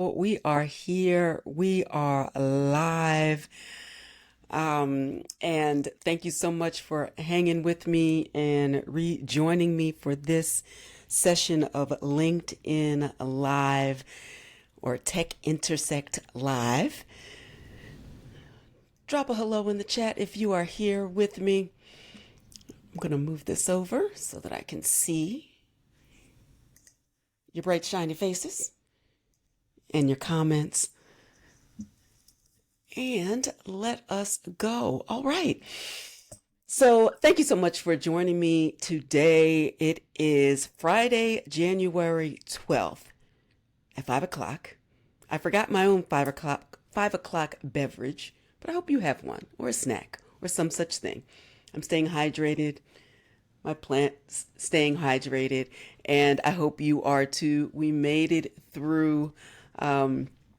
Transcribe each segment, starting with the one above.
We are here. We are live. And thank you so much for hanging with me and rejoining me for this session of LinkedIn Live or Tech Intersect Live. Drop a hello in the chat if you are here with me. I'm going to move this over so that I can see your bright, shiny faces and your comments. And let us go. All right. So thank you so much for joining me today. It is Friday, January 12th at 5 o'clock. I forgot my own 5 o'clock beverage, but I hope you have one or a snack or some such thing. I'm staying hydrated. My plant's staying hydrated, and I hope you are too. We made it through,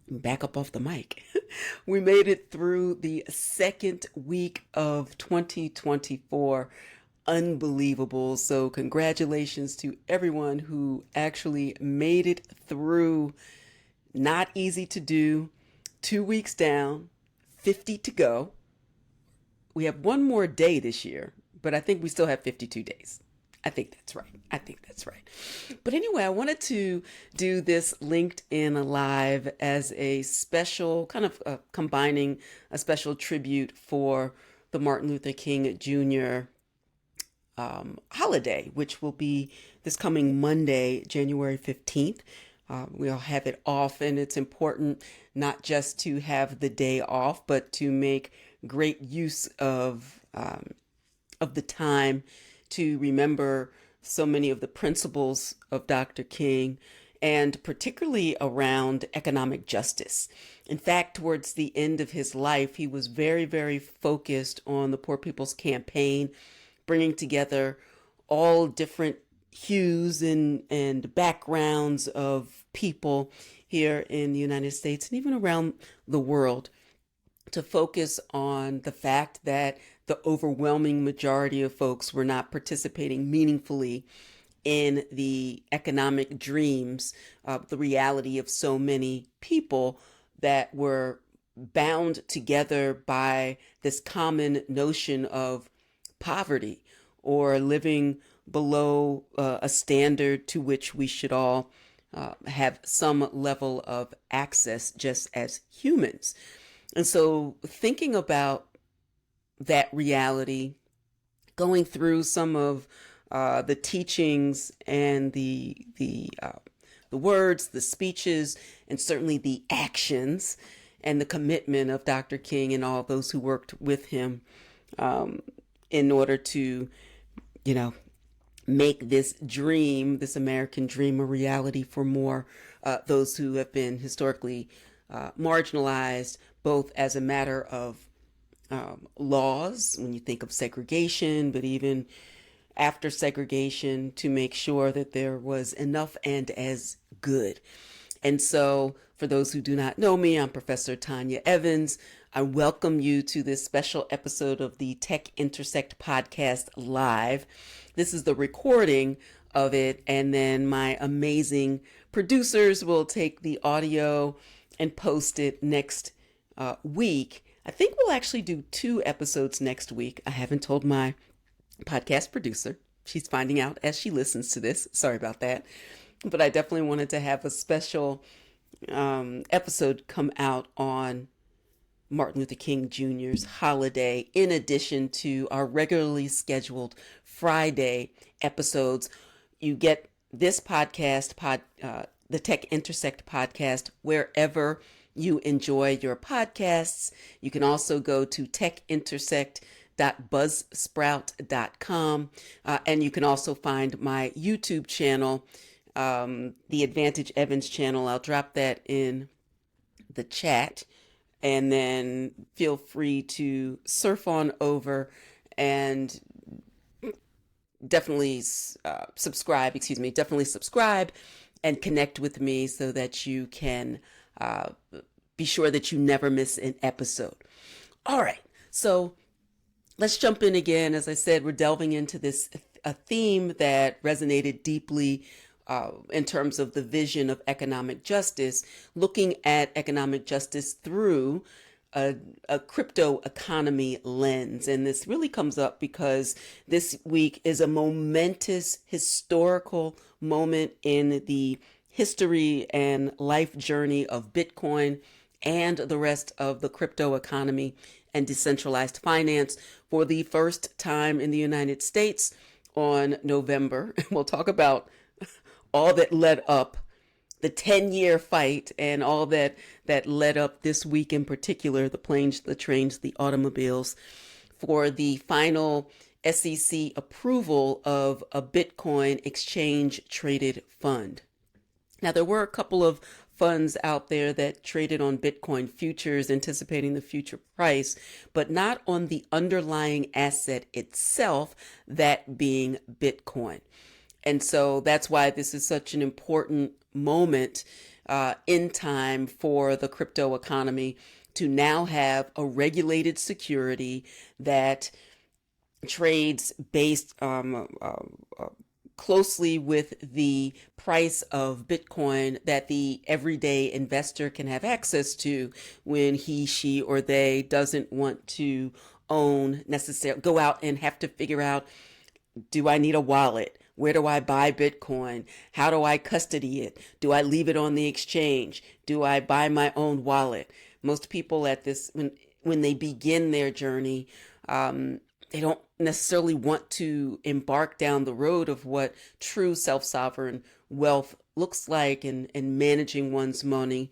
back up off the mic. We made it through the second week of 2024. Unbelievable. So congratulations to everyone who actually made it through. Not easy to do. 2 weeks down, 50 to go. We have one more day this year, but I think we still have 52 days. I think that's right. But anyway, I wanted to do this LinkedIn Live as a special, kind of combining a special tribute for the Martin Luther King Jr. Holiday, which will be this coming Monday, January 15th. We'll have it off, and it's important not just to have the day off, but to make great use of the time to remember so many of the principles of Dr. King, and particularly around economic justice. In fact, towards the end of his life, he was very, very focused on the Poor People's Campaign, bringing together all different hues and backgrounds of people here in the United States and even around the world, to focus on the fact that the overwhelming majority of folks were not participating meaningfully in the economic dreams, the reality of so many people that were bound together by this common notion of poverty or living below a standard to which we should all have some level of access just as humans. And so thinking about that reality, going through some of the teachings and the words, the speeches, and certainly the actions and the commitment of Dr. King and all those who worked with him in order to, make this dream, this American dream, a reality for more those who have been historically marginalized, both as a matter of laws, when you think of segregation, but even after segregation, to make sure that there was enough and as good. And so, for those who do not know me, I'm Professor Tanya Evans. I welcome you to this special episode of the Tech Intersect Podcast Live. This is the recording of it, and then my amazing producers will take the audio and post it next week. I think we'll actually do 2 episodes next week. I haven't told my podcast producer. She's finding out as she listens to this. Sorry about that. But I definitely wanted to have a special episode come out on Martin Luther King Jr.'s holiday, in addition to our regularly scheduled Friday episodes. You get this podcast, the Tech Intersect Podcast, wherever you enjoy your podcasts. You can also go to techintersect.buzzsprout.com, and you can also find my YouTube channel, the Advantage Evans channel. I'll drop that in the chat, and then feel free to surf on over and definitely subscribe and connect with me so that you can be sure that you never miss an episode. All right, so let's jump in again. As I said, we're delving into a theme that resonated deeply in terms of the vision of economic justice, looking at economic justice through a crypto economy lens. And this really comes up because this week is a momentous historical moment in the history and life journey of Bitcoin and the rest of the crypto economy and decentralized finance. For the first time in the United States on November, we'll talk about all that led up the 10-year fight and all that led up this week in particular, the planes, the trains, the automobiles, for the final SEC approval of a Bitcoin exchange traded fund. Now, there were a couple of funds out there that traded on Bitcoin futures, anticipating the future price, but not on the underlying asset itself, that being Bitcoin. And so that's why this is such an important moment in time for the crypto economy to now have a regulated security that trades based closely with the price of Bitcoin that the everyday investor can have access to when he, she, or they doesn't want to own necessarily, go out and have to figure out, do I need a wallet? Where do I buy Bitcoin? How do I custody it? Do I leave it on the exchange? Do I buy my own wallet? Most people at this, when they begin their journey, they don't necessarily want to embark down the road of what true self-sovereign wealth looks like and managing one's money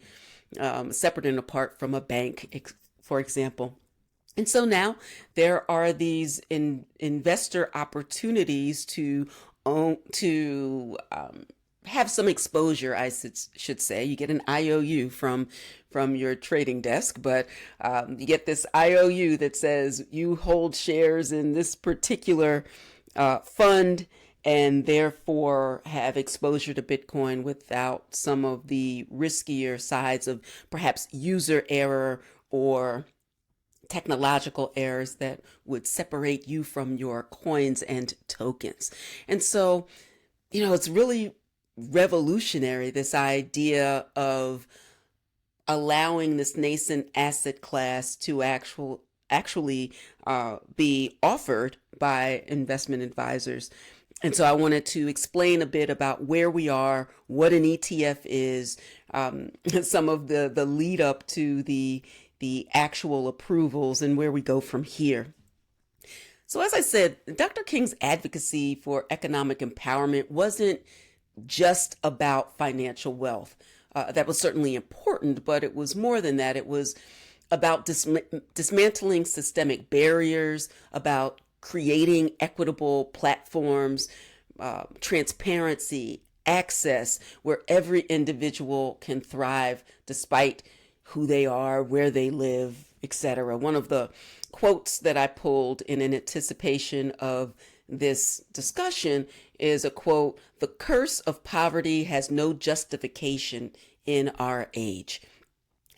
separate and apart from a bank, for example. And so now there are these investor opportunities to have some exposure, I should say. You get an IOU from your trading desk, but you get this IOU that says you hold shares in this particular fund and therefore have exposure to Bitcoin without some of the riskier sides of perhaps user error or technological errors that would separate you from your coins and tokens. And so, it's really revolutionary, this idea of allowing this nascent asset class to actually be offered by investment advisors. And so I wanted to explain a bit about where we are, what an ETF is, some of the lead up to the actual approvals and where we go from here. So as I said, Dr. King's advocacy for economic empowerment wasn't just about financial wealth. That was certainly important, but it was more than that. It was about dismantling systemic barriers, about creating equitable platforms, transparency, access, where every individual can thrive despite who they are, where they live, etc. One of the quotes that I pulled in anticipation of this discussion is a quote: "The curse of poverty has no justification in our age."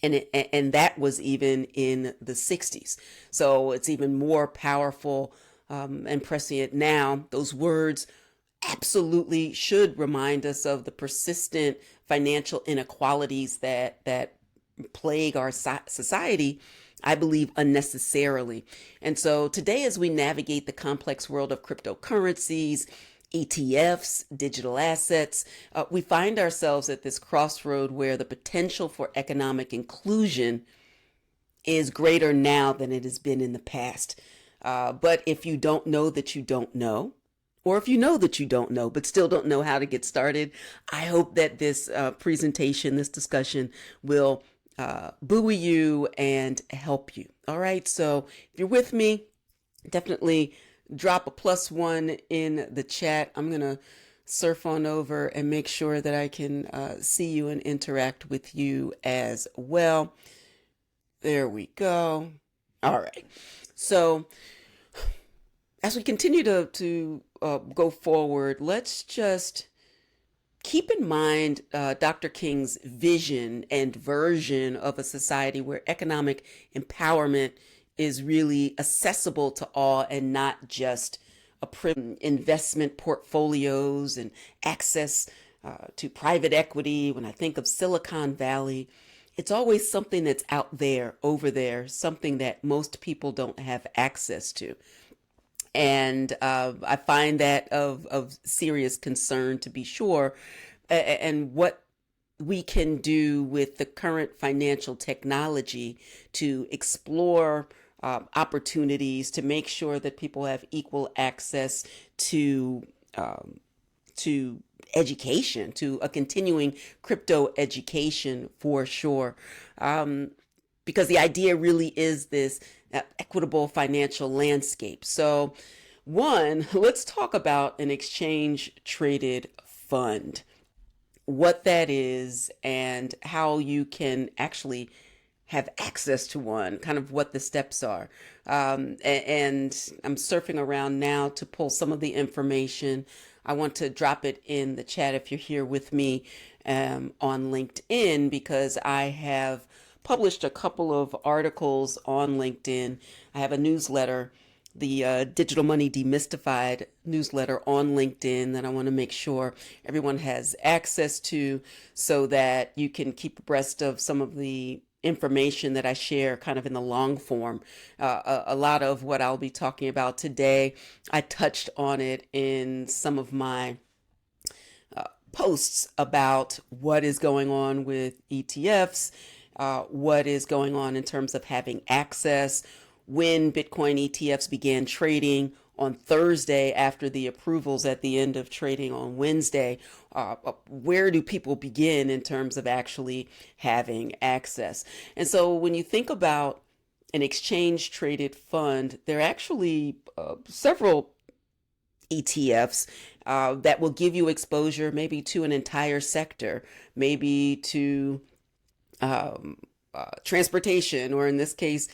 And that was even in the 60s. So it's even more powerful and prescient now. Those words absolutely should remind us of the persistent financial inequalities that plague our society, I believe, unnecessarily. And so today, as we navigate the complex world of cryptocurrencies, ETFs, digital assets, we find ourselves at this crossroad where the potential for economic inclusion is greater now than it has been in the past. But if you don't know that you don't know, or if you know that you don't know, but still don't know how to get started, I hope that this presentation, this discussion will buoy you and help you. All right. So if you're with me, definitely drop a +1 in the chat. I'm going to surf on over and make sure that I can see you and interact with you as well. There we go. All right. So as we continue to go forward, let's just keep in mind Dr. King's vision and version of a society where economic empowerment is really accessible to all and not just investment portfolios and access to private equity, when I think of Silicon Valley, it's always something that's out there, over there, something that most people don't have access to. And I find that of serious concern, to be sure. And what we can do with the current financial technology to explore opportunities to make sure that people have equal access to education, to a continuing crypto education for sure. Because the idea really is this equitable financial landscape. So, one, let's talk about an exchange traded fund, what that is, and how you can actually have access to one, kind of what the steps are. And I'm surfing around now to pull some of the information. I want to drop it in the chat if you're here with me on LinkedIn, because I have published a couple of articles on LinkedIn. I have a newsletter, the Digital Money Demystified newsletter on LinkedIn, that I want to make sure everyone has access to, so that you can keep abreast of some of the information that I share kind of in the long form. A lot of what I'll be talking about today, I touched on it in some of my posts about what is going on with ETFs, what is going on in terms of having access, when Bitcoin ETFs began trading on Thursday after the approvals at the end of trading on Wednesday. Where do people begin in terms of actually having access? And so when you think about an exchange traded fund, there are actually several ETFs that will give you exposure maybe to an entire sector, maybe to transportation, or in this case,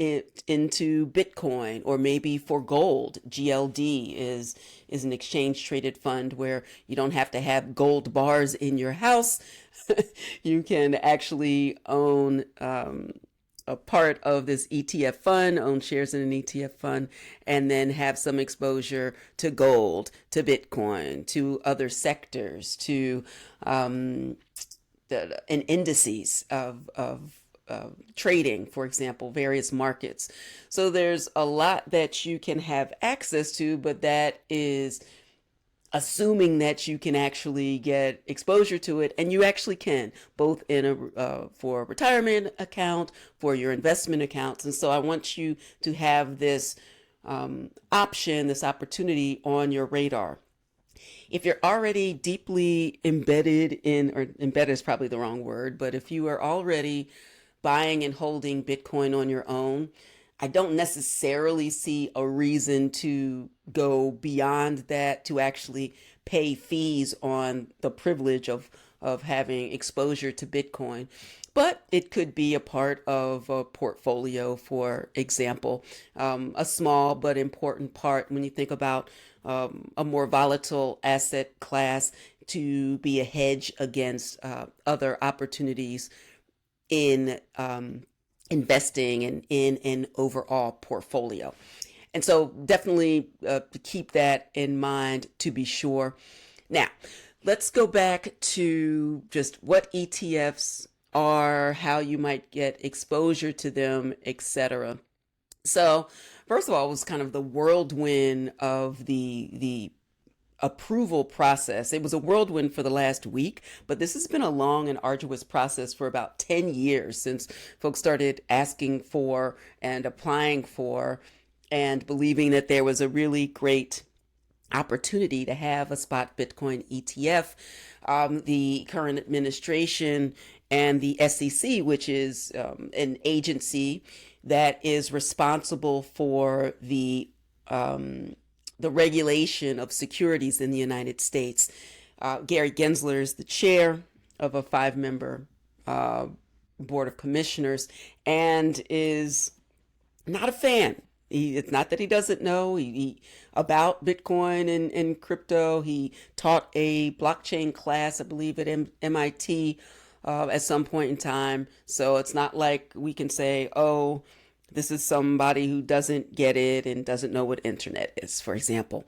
into Bitcoin, or maybe for gold. GLD is an exchange traded fund where you don't have to have gold bars in your house. You can actually own a part of this ETF fund, own shares in an ETF fund, and then have some exposure to gold, to Bitcoin, to other sectors, to and indices of trading, for example, various markets. So there's a lot that you can have access to, but that is assuming that you can actually get exposure to it, and you actually can, both in a for a retirement account, for your investment accounts. And so I want you to have this option, this opportunity on your radar. If you're already deeply embedded in, or embedded is probably the wrong word, but if you are already buying and holding Bitcoin on your own, I don't necessarily see a reason to go beyond that to actually pay fees on the privilege of having exposure to Bitcoin. But it could be a part of a portfolio, for example, a small but important part when you think about a more volatile asset class, to be a hedge against other opportunities in investing and in an overall portfolio. And so definitely to keep that in mind, to be sure. Now, let's go back to just what ETFs are, how you might get exposure to them, etc. So first of all, it was kind of the whirlwind of the approval process. It was a whirlwind for the last week, but this has been a long and arduous process for about 10 years since folks started asking for and applying for and believing that there was a really great opportunity to have a spot Bitcoin ETF. The current administration and the SEC, which is an agency that is responsible for the regulation of securities in the United States. Gary Gensler is the chair of a 5-member board of commissioners and is not a fan. It's not that he doesn't know about Bitcoin and crypto. He taught a blockchain class, I believe, at MIT at some point in time. So it's not like we can say, oh, This is somebody who doesn't get it and doesn't know what internet is, for example.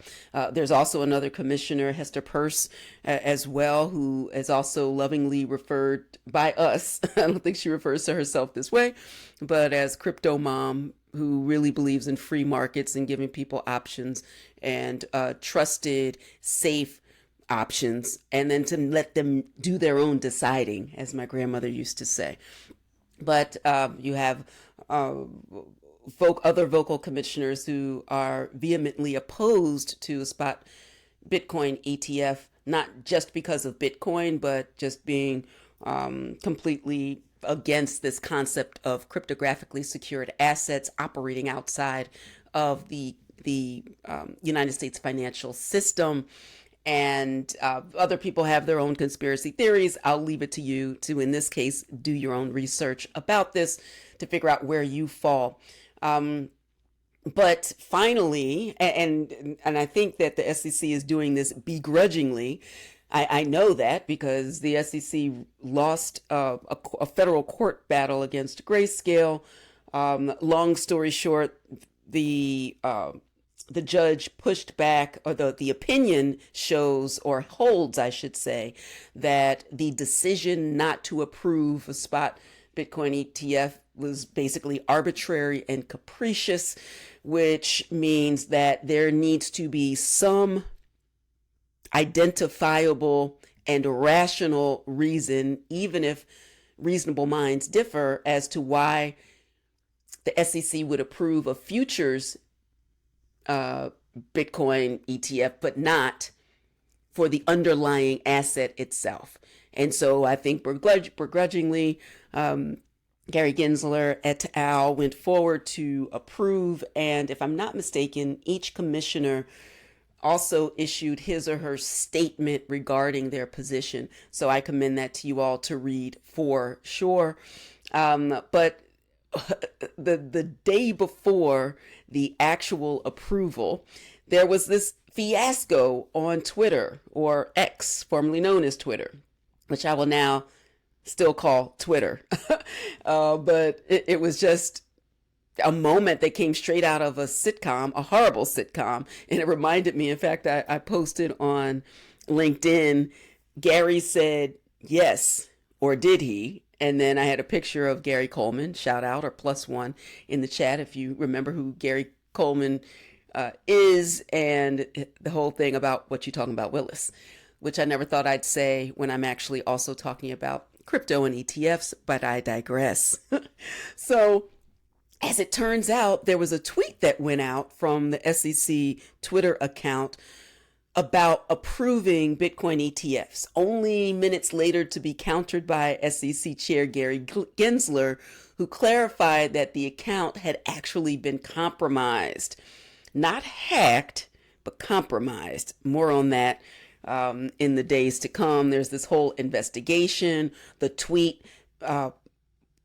There's also another commissioner, Hester Peirce, as well, who is also lovingly referred by us. I don't think she refers to herself this way, but as crypto mom, who really believes in free markets and giving people options and trusted, safe options, and then to let them do their own deciding, as my grandmother used to say. But you have other vocal commissioners who are vehemently opposed to a spot Bitcoin ETF, not just because of Bitcoin, but just being completely against this concept of cryptographically secured assets operating outside of the United States financial system. And other people have their own conspiracy theories. I'll leave it to you to, in this case, do your own research about this to figure out where you fall. But finally, and I think that the SEC is doing this begrudgingly. I know that because the SEC lost a federal court battle against Grayscale. Long story short, the judge pushed back, or the opinion shows, or holds, I should say, that the decision not to approve a spot Bitcoin ETF was basically arbitrary and capricious, which means that there needs to be some identifiable and rational reason, even if reasonable minds differ, as to why the SEC would approve a futures Bitcoin ETF, but not for the underlying asset itself. And so I think begrudgingly, Gary Gensler et al. Went forward to approve. And if I'm not mistaken, each commissioner also issued his or her statement regarding their position. So I commend that to you all to read for sure. But the day before the actual approval, there was this fiasco on Twitter, or X, formerly known as Twitter, which I will now still call Twitter. But it was just a moment that came straight out of a sitcom, a horrible sitcom. And it reminded me, in fact, I posted on LinkedIn, Gary said, yes, or did he? And then I had a picture of Gary Coleman, shout out, or +1 in the chat if you remember who Gary Coleman is, and the whole thing about what you talking about, Willis, which I never thought I'd say when I'm actually also talking about crypto and ETFs, but I digress. So as it turns out, there was a tweet that went out from the SEC Twitter account about approving Bitcoin ETFs, only minutes later to be countered by SEC Chair Gary Gensler, who clarified that the account had actually been compromised. Not hacked, but compromised. More on that in the days to come. There's this whole investigation. The tweet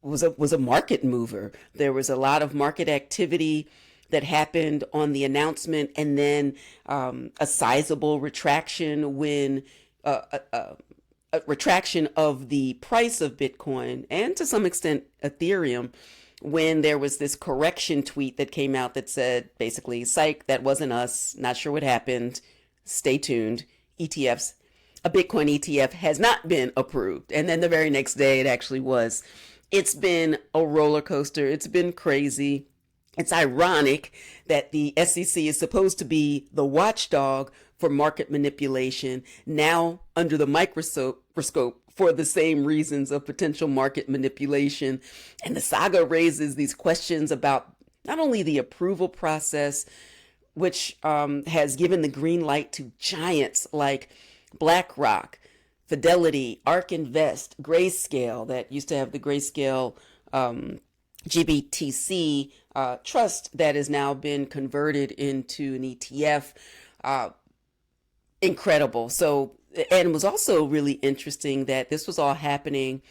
was a market mover. There was a lot of market activity that happened on the announcement, and then a sizable retraction when a retraction of the price of Bitcoin, and to some extent Ethereum, when there was this correction tweet that came out that said basically, psych, that wasn't us, not sure what happened, stay tuned, ETFs, a Bitcoin ETF has not been approved. And then the very next day it actually was. It's been a roller coaster. It's been crazy. It's ironic that the SEC is supposed to be the watchdog for market manipulation, now under the microscope for the same reasons of potential market manipulation. And the saga raises these questions about not only the approval process, which has given the green light to giants like BlackRock, Fidelity, ARK Invest, Grayscale, that used to have the Grayscale GBTC trust that has now been converted into an ETF. Incredible. So, and it was also really interesting that this was all happening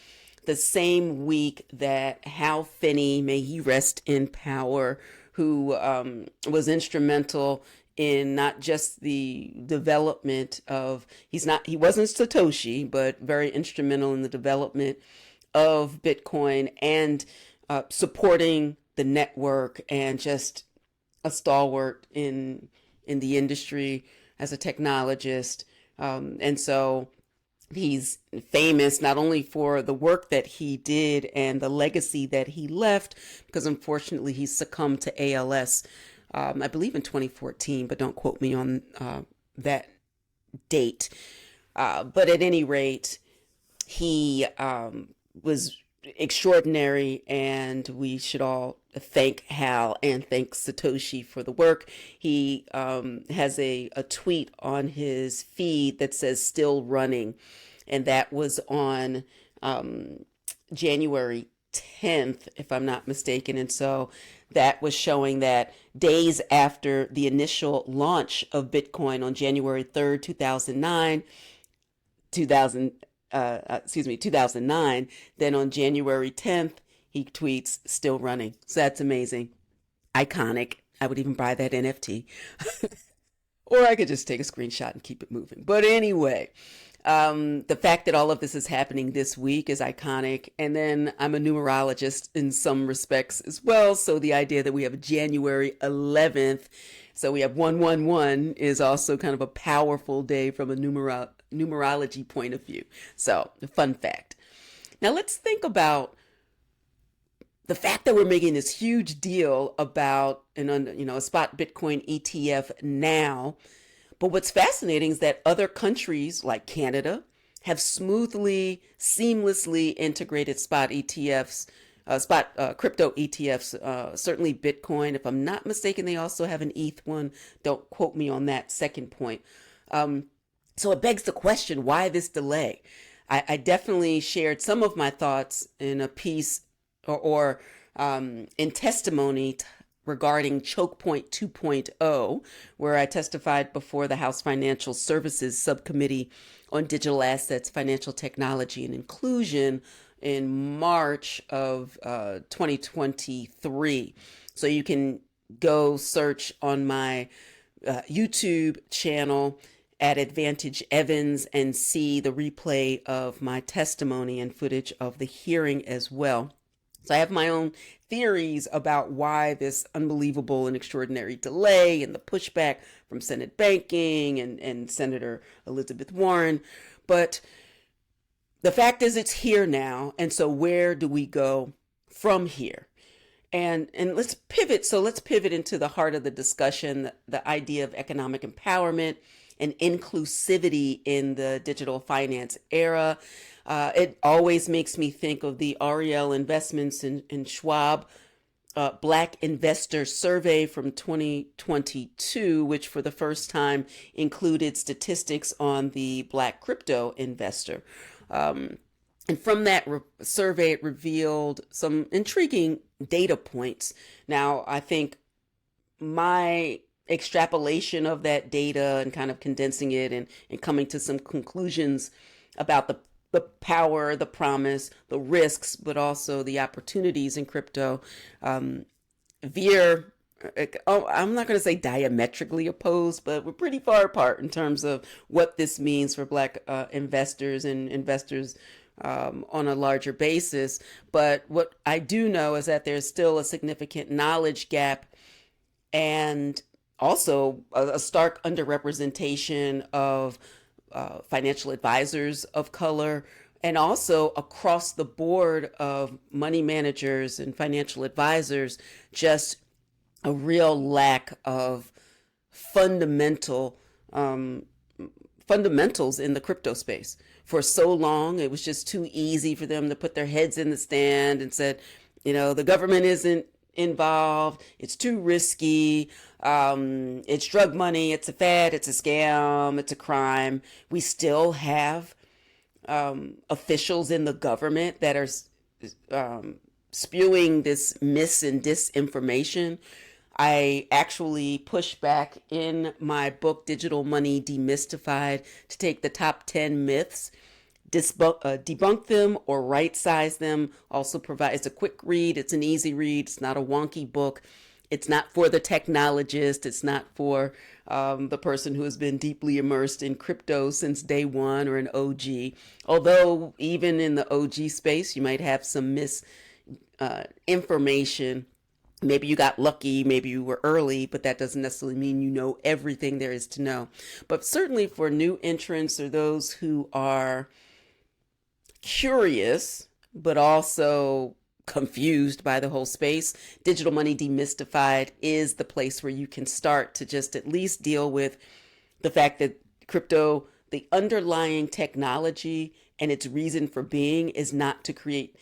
the same week that Hal Finney, may he rest in power, who was instrumental in not just the development of, he wasn't Satoshi, but very instrumental in the development of Bitcoin and supporting the network and just a stalwart in the industry as a technologist. And so he's famous not only for the work that he did and the legacy that he left, because unfortunately he succumbed to ALS, I believe in 2014, but don't quote me on that date. But at any rate, he was extraordinary, and we should all thank Hal and thank Satoshi for the work. He has a tweet on his feed that says "still running," and that was on January 10th, if I'm not mistaken. And so that was showing that days after the initial launch of Bitcoin on January 3rd, 2009, then on January 10th, he tweets, "still running." So that's amazing. Iconic. I would even buy that NFT. Or I could just take a screenshot and keep it moving. But anyway, the fact that all of this is happening this week is iconic. And then I'm a numerologist in some respects as well. So the idea that we have January 11th, so we have 111, is also kind of a powerful day from a numerology point of view. So a fun fact. Now let's think about the fact that we're making this huge deal about a spot Bitcoin ETF now. But what's fascinating is that other countries like Canada have smoothly, seamlessly integrated spot ETFs, crypto ETFs, certainly Bitcoin. If I'm not mistaken, they also have an ETH one. Don't quote me on that second point. So it begs the question, why this delay? I definitely shared some of my thoughts in a piece or in testimony regarding Choke Point 2.0, where I testified before the House Financial Services Subcommittee on Digital Assets, Financial Technology, and Inclusion in March of 2023. So you can go search on my YouTube channel at Advantage Evans and see the replay of my testimony and footage of the hearing as well. So I have my own theories about why this unbelievable and extraordinary delay and the pushback from Senate Banking and Senator Elizabeth Warren. But the fact is it's here now. And so where do we go from here? And let's pivot. So let's pivot into the heart of the discussion, the idea of economic empowerment and inclusivity in the digital finance era. It always makes me think of the Ariel Investments and Schwab Black Investor Survey from 2022, which for the first time included statistics on the Black crypto investor. And from that survey, it revealed some intriguing data points. Now, I think my extrapolation of that data and kind of condensing it and coming to some conclusions about the power, the promise, the risks, but also the opportunities in crypto veer, I'm not going to say diametrically opposed, but we're pretty far apart in terms of what this means for Black investors and investors on a larger basis. But what I do know is that there's still a significant knowledge gap and also a stark underrepresentation of financial advisors of color, and also across the board of money managers and financial advisors, just a real lack of fundamentals in the crypto space. For so long, it was just too easy for them to put their heads in the sand and said, the government isn't involved, it's too risky, it's drug money, it's a fad, it's a scam, it's a crime. We still have officials in the government that are spewing this mis and disinformation. I actually push back in my book, Digital Money Demystified, to take the top 10 myths, debunk them or right size them. Also it's a quick read. It's an easy read. It's not a wonky book. It's not for the technologist. It's not for the person who has been deeply immersed in crypto since day one or an OG. Although even in the OG space, you might have some misinformation Maybe you got lucky, maybe you were early, but that doesn't necessarily mean you know everything there is to know. But certainly for new entrants or those who are curious, but also confused by the whole space, Digital Money Demystified is the place where you can start to just at least deal with the fact that crypto, the underlying technology and its reason for being is not to create,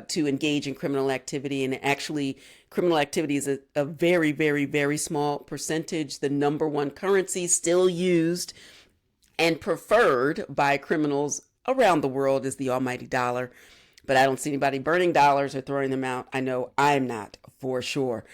to engage in criminal activity. And actually, criminal activity is a very, very, very small percentage. The number one currency still used and preferred by criminals around the world is the almighty dollar. But I don't see anybody burning dollars or throwing them out. I know I'm not, for sure.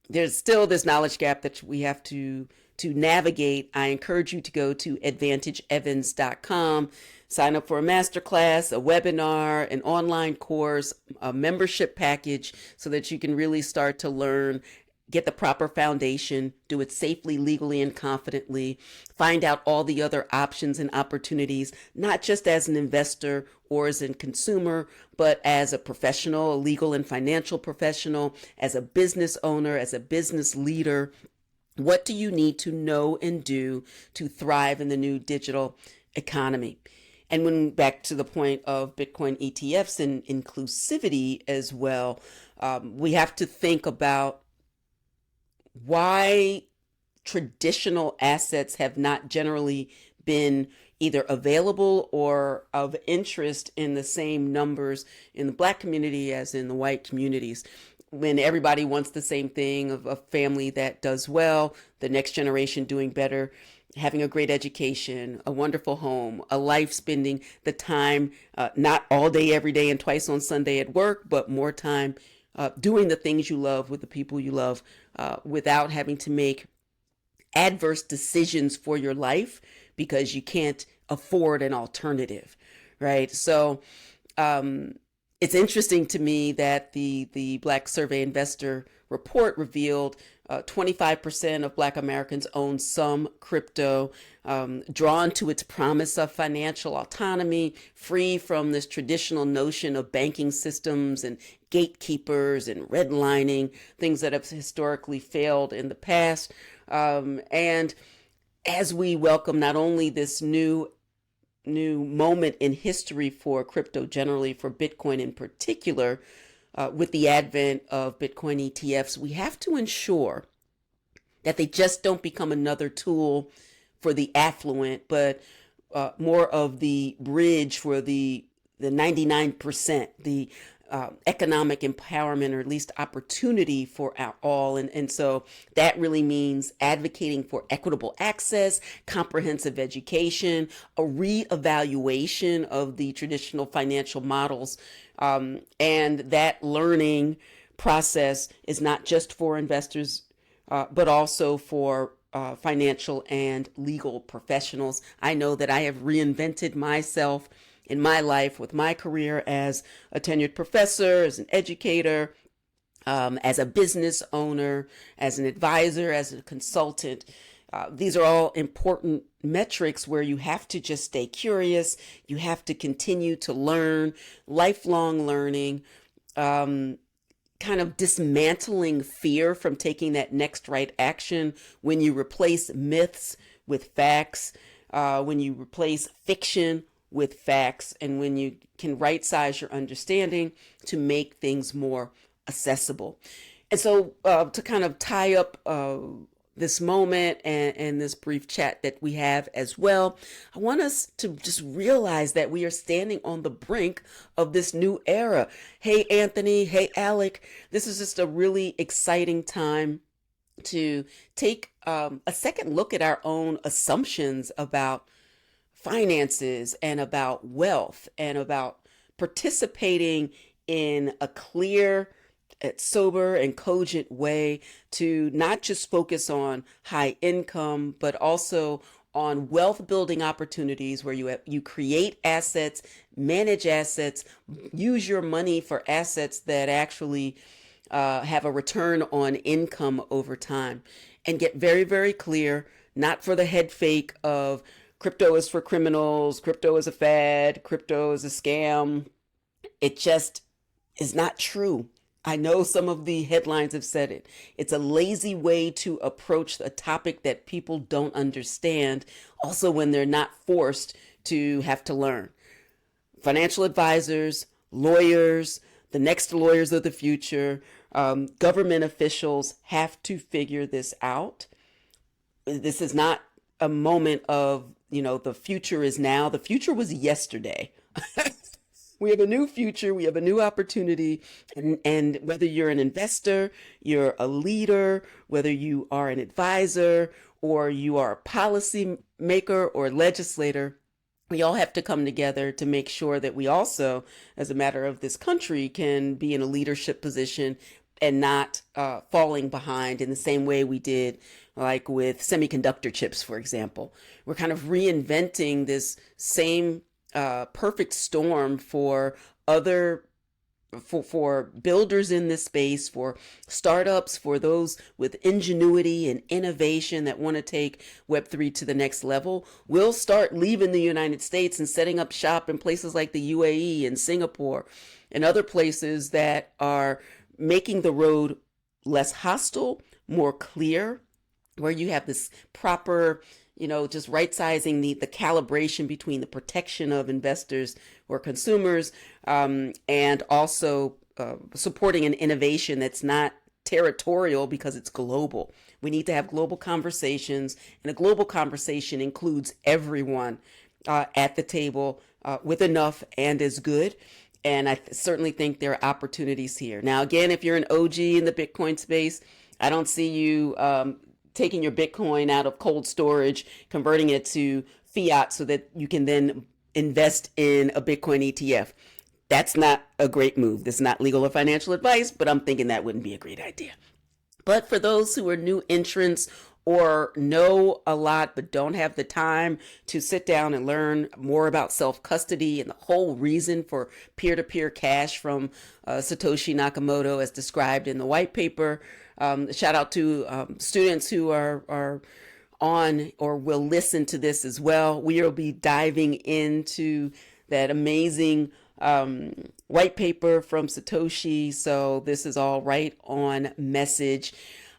There's still this knowledge gap that we have to navigate. I encourage you to go to advantageevans.com, sign up for a masterclass, a webinar, an online course, a membership package, so that you can really start to learn, get the proper foundation, do it safely, legally, and confidently, find out all the other options and opportunities, not just as an investor or as a consumer, but as a professional, a legal and financial professional, as a business owner, as a business leader. What do you need to know and do to thrive in the new digital economy? And when back to the point of Bitcoin ETFs and inclusivity as well, we have to think about why traditional assets have not generally been either available or of interest in the same numbers in the Black community as in the white communities. When everybody wants the same thing of a family that does well, the next generation doing better, having a great education, a wonderful home, a life spending the time, not all day, every day, and twice on Sunday at work, but more time doing the things you love with the people you love, without having to make adverse decisions for your life because you can't afford an alternative, right? So it's interesting to me that the Black Survey Investor report revealed 25% of Black Americans own some crypto, drawn to its promise of financial autonomy, free from this traditional notion of banking systems and gatekeepers and redlining, things that have historically failed in the past. And as we welcome not only this new moment in history for crypto generally, for Bitcoin in particular, with the advent of Bitcoin ETFs, we have to ensure that they just don't become another tool for the affluent, but more of the bridge for the 99%, the economic empowerment, or at least opportunity for all. And so that really means advocating for equitable access, comprehensive education, a reevaluation of the traditional financial models. And that learning process is not just for investors, but also for financial and legal professionals. I know that I have reinvented myself in my life with my career as a tenured professor, as an educator, as a business owner, as an advisor, as a consultant. These are all important metrics where you have to just stay curious. You have to continue to learn, lifelong learning, kind of dismantling fear from taking that next right action. When you replace myths with facts, when you replace fiction with facts, and when you can right size your understanding to make things more accessible. And so to kind of tie up this moment and this brief chat that we have as well, I want us to just realize that we are standing on the brink of this new era. Hey, Anthony. Hey, Alec. This is just a really exciting time to take a second look at our own assumptions about finances and about wealth and about participating in a clear, sober, and cogent way to not just focus on high income, but also on wealth building opportunities where you create assets, manage assets, use your money for assets that actually have a return on income over time, and get very, very clear, not for the head fake of crypto is for criminals, crypto is a fad, crypto is a scam. It just is not true. I know some of the headlines have said it. It's a lazy way to approach a topic that people don't understand, also when they're not forced to have to learn. Financial advisors, lawyers, the next lawyers of the future, government officials have to figure this out. This is not a moment of, the future is now. The future was yesterday. We have a new future. We have a new opportunity. And whether you're an investor, you're a leader, whether you are an advisor, or you are a policy maker or legislator, we all have to come together to make sure that we also, as a matter of this country, can be in a leadership position and not falling behind in the same way we did, like with semiconductor chips, for example. We're kind of reinventing this same perfect storm for other for builders in this space, for startups, for those with ingenuity and innovation that want to take Web3 to the next level. We'll start leaving the United States and setting up shop in places like the UAE and Singapore and other places that are making the road less hostile, more clear, where you have this proper, just right sizing the calibration between the protection of investors or consumers, and also supporting an innovation that's not territorial because it's global. We need to have global conversations, and a global conversation includes everyone at the table with enough and as good. And I certainly think there are opportunities here. Now, again, if you're an OG in the Bitcoin space, I don't see you taking your Bitcoin out of cold storage, converting it to fiat so that you can then invest in a Bitcoin ETF. That's not a great move. This is not legal or financial advice, but I'm thinking that wouldn't be a great idea. But for those who are new entrants or know a lot but don't have the time to sit down and learn more about self-custody and the whole reason for peer-to-peer cash from Satoshi Nakamoto as described in the white paper, shout out to students who are on or will listen to this as well. We will be diving into that amazing white paper from Satoshi. So this is all right on message.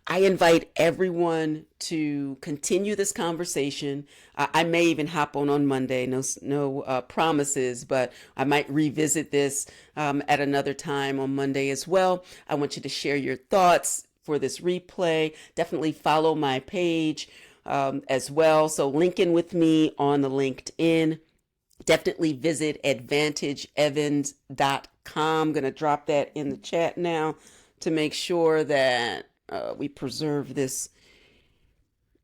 I invite everyone to continue this conversation. I may even hop on Monday. No promises, but I might revisit this at another time on Monday as well. I want you to share your thoughts for this replay. Definitely follow my page as well. So link in with me on the LinkedIn. Definitely visit advantageevans.com. I'm going to drop that in the chat now to make sure that we preserve this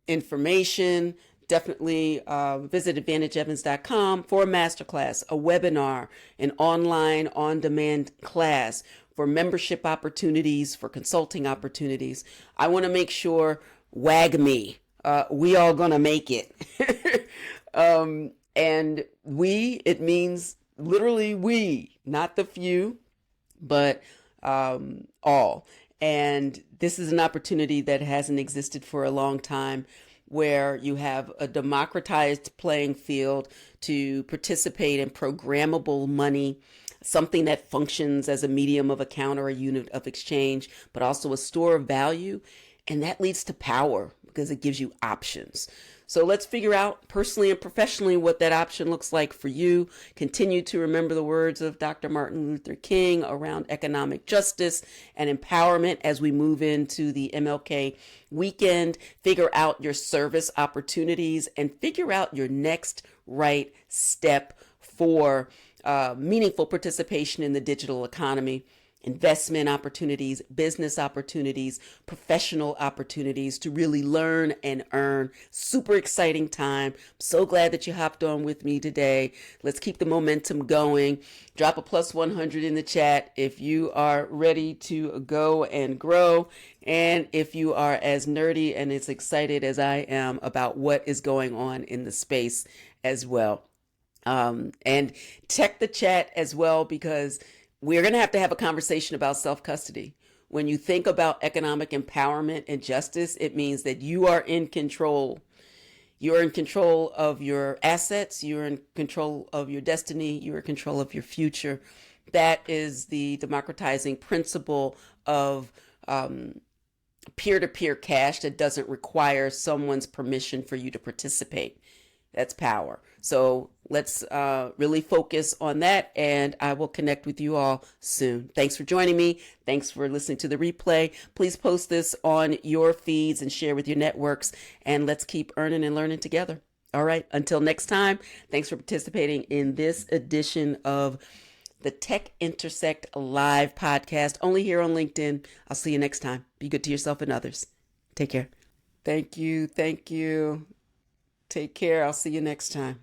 information. Definitely visit advantageevans.com for a masterclass, a webinar, an online on-demand class, for membership opportunities, for consulting opportunities. I want to make sure, WAG we all gonna make it. And we, it means literally we, not the few, but all. And this is an opportunity that hasn't existed for a long time, where you have a democratized playing field to participate in programmable money, something that functions as a medium of account or a unit of exchange, but also a store of value. And that leads to power because it gives you options. So let's figure out personally and professionally what that option looks like for you. Continue to remember the words of Dr. Martin Luther King around economic justice and empowerment as we move into the MLK weekend. Figure out your service opportunities and figure out your next right step for meaningful participation in the digital economy. Investment opportunities, business opportunities, professional opportunities to really learn and earn. Super exciting time. I'm so glad that you hopped on with me today. Let's keep the momentum going. Drop a +100 in the chat if you are ready to go and grow, and if you are as nerdy and as excited as I am about what is going on in the space as well. And check the chat as well, because we're going to have a conversation about self-custody. When you think about economic empowerment and justice, it means that you are in control. You're in control of your assets. You're in control of your destiny. You're in control of your future. That is the democratizing principle of peer-to-peer cash that doesn't require someone's permission for you to participate. That's power. So let's really focus on that, and I will connect with you all soon. Thanks for joining me. Thanks for listening to the replay. Please post this on your feeds and share with your networks, and let's keep earning and learning together. All right, until next time, thanks for participating in this edition of the Tech Intersect Live podcast, only here on LinkedIn. I'll see you next time. Be good to yourself and others. Take care. Thank you. Thank you. Take care. I'll see you next time.